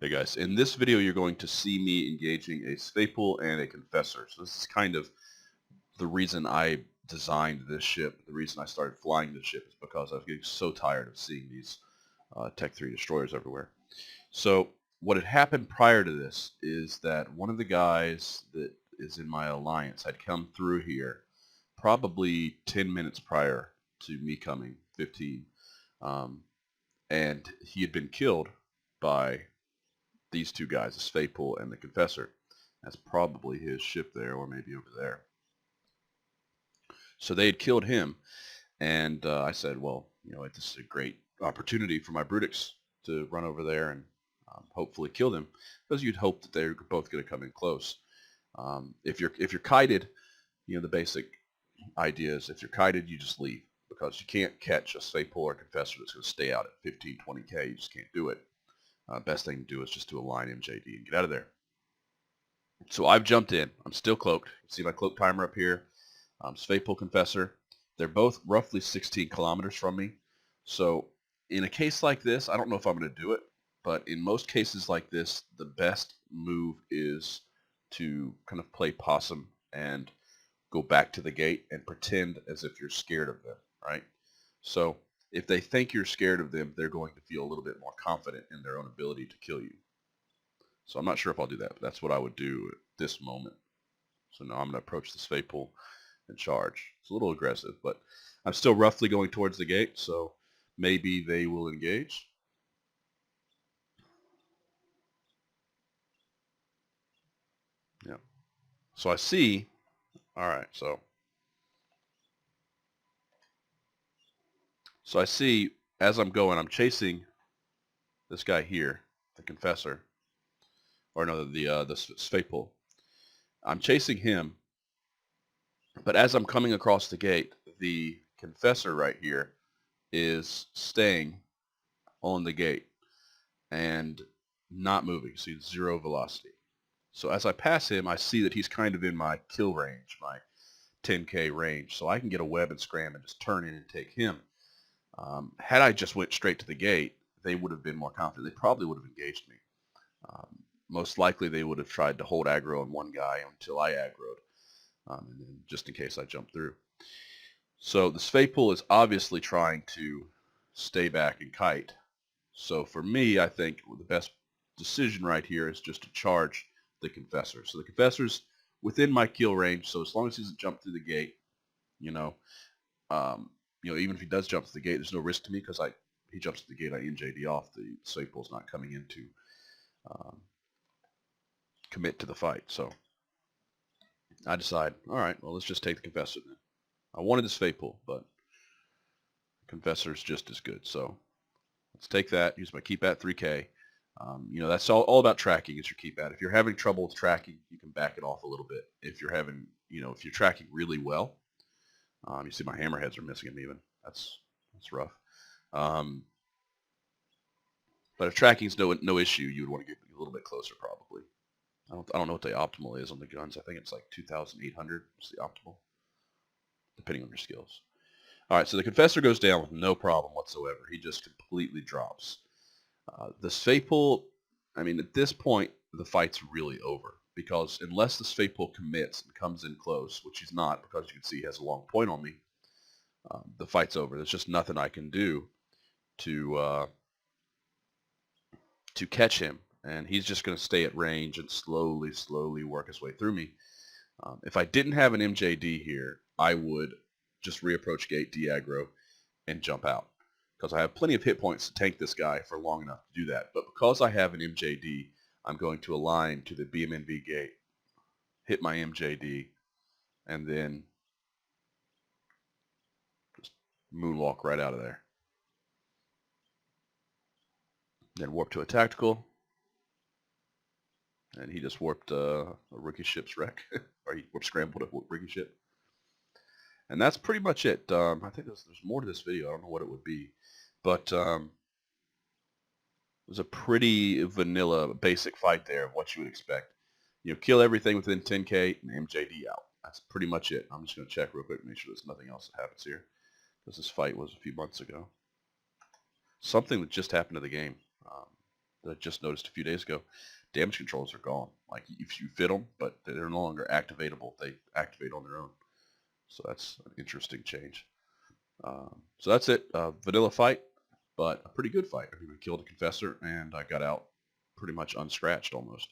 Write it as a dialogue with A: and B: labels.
A: Hey guys, in this video you're going to see me engaging a Svipul and a Confessor. So this is kind of the reason I designed this ship. The reason I started flying this ship is because I was getting so tired of seeing these Tech 3 destroyers everywhere. So what had happened prior to this is that one of the guys that is in my alliance had come through here probably 10 minutes prior to me coming, 15, and he had been killed by these two guys, the Svipul and the Confessor. That's probably his ship there, or maybe over there. So they had killed him, and I said, well, this is a great opportunity for my Brutix to run over there and hopefully kill them, because you'd hope that they're both going to come in close. If you're kited, the basic idea is if you're kited, you just leave, because you can't catch a Svipul or Confessor that's going to stay out at 15, 20K. You just can't do it. Best thing to do is just to align MJD and get out of there. So I've jumped in. I'm still cloaked. You can see my cloak timer up here. Svipul, Confessor. They're both roughly 16 kilometers from me. So in a case like this, I don't know if I'm going to do it, but in most cases like this, the best move is to kind of play possum and go back to the gate and pretend as if you're scared of them, right? So if they think you're scared of them, they're going to feel a little bit more confident in their own ability to kill you. So I'm not sure if I'll do that, but that's what I would do at this moment. So now I'm going to approach the Svipul and charge. It's a little aggressive, but I'm still roughly going towards the gate, so maybe they will engage. Yeah. So I see, all right, so I see as I'm going, I'm chasing this guy here, the Confessor, or no, the Svipul. I'm chasing him, but as I'm coming across the gate, the Confessor right here is staying on the gate and not moving. See, zero velocity. So as I pass him, I see that he's kind of in my kill range, my 10K range. So I can get a web and scram and just turn in and take him. Had I just went straight to the gate, they would have been more confident. They probably would have engaged me. Most likely they would have tried to hold aggro on one guy until I aggroed, and then just in case I jumped through. So the Svipul is obviously trying to stay back and kite. So for me, I think the best decision right here is just to charge the Confessor. So the Confessor's within my kill range, so as long as he doesn't jump through the gate, even if he does jump to the gate, there's no risk to me, because he jumps to the gate, I NJD off. The Svipul's not coming in to commit to the fight. So I decide, all right, well, let's just take the Confessor then. I wanted the Svipul, but Confessor's just as good. So let's take that, use my keep at 3K. That's all about tracking is your keep at. If you're having trouble with tracking, you can back it off a little bit. If you're having, if you're tracking really well, you see my hammerheads are missing them even. That's rough. But if tracking's no issue, you would want to get a little bit closer probably. I don't know what the optimal is on the guns. I think it's like 2,800 is the optimal, depending on your skills. All right, so the Confessor goes down with no problem whatsoever. He just completely drops. The Svipul, at this point, the fight's really over, because unless the Svipul commits and comes in close, which he's not, because you can see he has a long point on me, the fight's over. There's just nothing I can do to catch him, and he's just going to stay at range and slowly work his way through me. If I didn't have an MJD here, I would just reapproach gate, de-aggro, and jump out, because I have plenty of hit points to tank this guy for long enough to do that. But because I have an MJD, I'm going to align to the BMNV gate, hit my MJD, and then just moonwalk right out of there. Then warp to a tactical, and he just warped a rookie ship's wreck, or he warp scrambled a rookie ship. And that's pretty much it. I think there's more to this video. I don't know what it would be, but it was a pretty vanilla, basic fight there of what you would expect. Kill everything within 10K and MJD out. That's pretty much it. I'm just going to check real quick to make sure there's nothing else that happens here, because this fight was a few months ago. Something that just happened to the game. that I just noticed a few days ago. Damage controls are gone. Like if you fit them, but they're no longer activatable. They activate on their own. So that's an interesting change. So that's it. Vanilla fight, but a pretty good fight. I even killed a Confessor, and I got out pretty much unscratched almost.